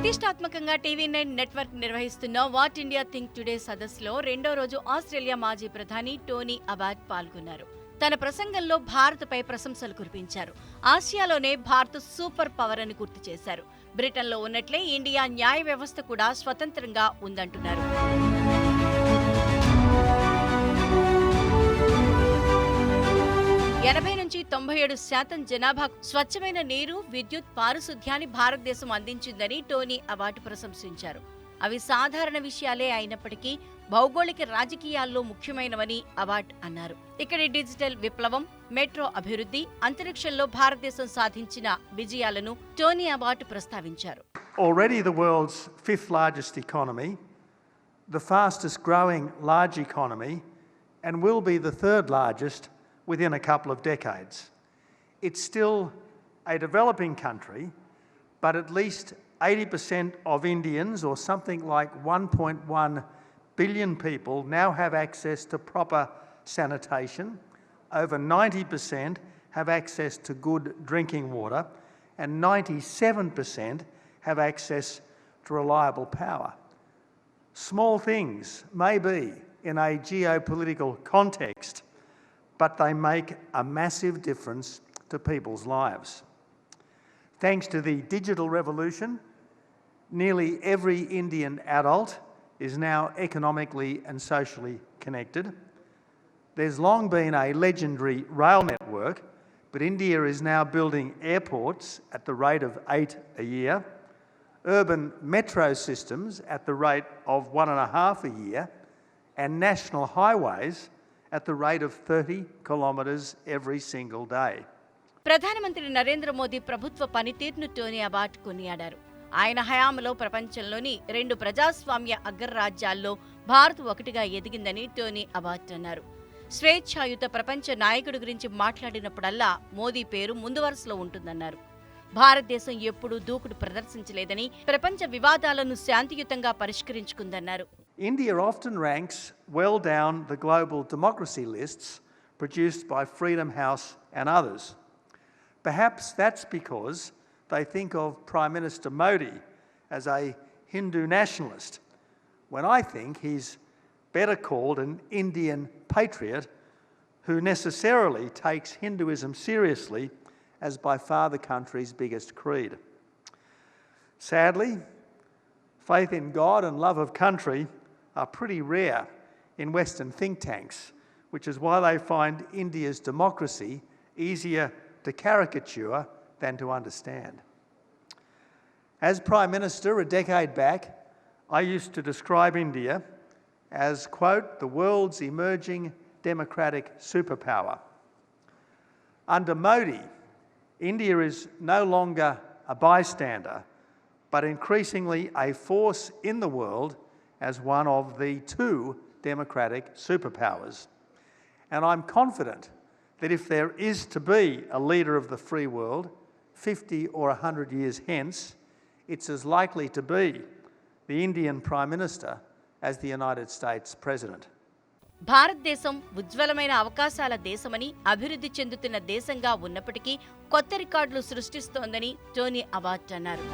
ప్రతిష్టాత్మకంగా TV9 network నిర్వహిస్తున్న what India think today సదస్సులో రెండో రోజు ఆస్ట్రేలియా మాజీ ప్రధాని టోనీ అబాట్ పాల్గొన్నారు. తన ప్రసంగంలో భారత్పై ప్రశంసలు కురిపించారు. ఆసియాలోనే భారత్ సూపర్ పవర్ అని గుర్తు చేశారు. బ్రిటన్లో ఉన్నట్లే ఇండియా న్యాయ వ్యవస్థ కూడా స్వతంత్రంగా ఉందంటున్నారు. 80-97% జనాభాకు స్వచ్ఛమైన నీరు, విద్యుత్, పారిశుధ్యాన్ని భారతదేశం అందించిందని టోనీ అబాట్ ప్రశంసించారు. అవి సాధారణ విషయాలే అయినప్పటికీ భౌగోళిక రాజకీయాల్లో ముఖ్యమైనవని అబాట్ అన్నారు. ఇక్కడి డిజిటల్ విప్లవం, మెట్రో అభివృద్ధి, అంతరిక్షంలో భారతదేశం సాధించిన విజయాలను టోనీ అబాట్ ప్రస్తావించారు. Already the world's fifth largest economy, the fastest growing large economy, and will be the third largest within a couple of decades. It's still a developing country, but at least 80% of Indians, or something like 1.1 billion people, now have access to proper sanitation. Over 90% have access to good drinking water, and 97% have access to reliable power. Small things may be in a geopolitical context, but they make a massive difference to people's lives. Thanks to the digital revolution, nearly every Indian adult is now economically and socially connected. There's long been a legendary rail network, but India is now building airports at the rate of 8 a year, urban metro systems at the rate of 1.5 a year, and national highways at the rate of 30 kilometres every single day. ప్రధానమంత్రి నరేంద్ర మోదీ ప్రభుత్వ పనితీరును Tony Abbott కొనియాడారు. ఆయన హయాంలో ప్రపంచంలోని 2 ప్రజాస్వామ్య అగ్రరాజ్యాల్లో భారత్ ఒకటిగా ఎదిగిందని Tony Abbott అన్నారు. స్వేచ్ఛాయుత ప్రపంచ నాయకుడి గురించి మాట్లాడినప్పుడల్లా మోదీ పేరు ముందు వరుసలో ఉంటుందన్నారు. భారతదేశం ఎప్పుడూ దూకుడు ప్రదర్శించలేదని, ప్రపంచ వివాదాలను శాంతియుతంగా పరిష్కరించుకుందన్నారు. India often ranks well down the global democracy lists produced by Freedom House and others. Perhaps that's because they think of Prime Minister Modi as a Hindu nationalist, when I think he's better called an Indian patriot who necessarily takes Hinduism seriously as by far the country's biggest creed. Sadly, faith in God and love of country are pretty rare in Western think tanks, which is why they find India's democracy easier to caricature than to understand. As Prime Minister a decade back, I used to describe India as, quote, the world's emerging democratic superpower. Under Modi, India is no longer a bystander, but increasingly a force in the world as one of the 2 democratic superpowers. And I'm confident that if there is to be a leader of the free world 50 or 100 years hence, it's as likely to be the Indian Prime Minister as the United States President. భారతదేశం ఉజ్వలమైన అవకాశాల దేశమని, అభివృద్ధి చెందుతున్న దేశంగా ఉన్నప్పటికీ కొత్త రికార్డులు సృష్టిస్తోందని Tony Abbott అన్నారు.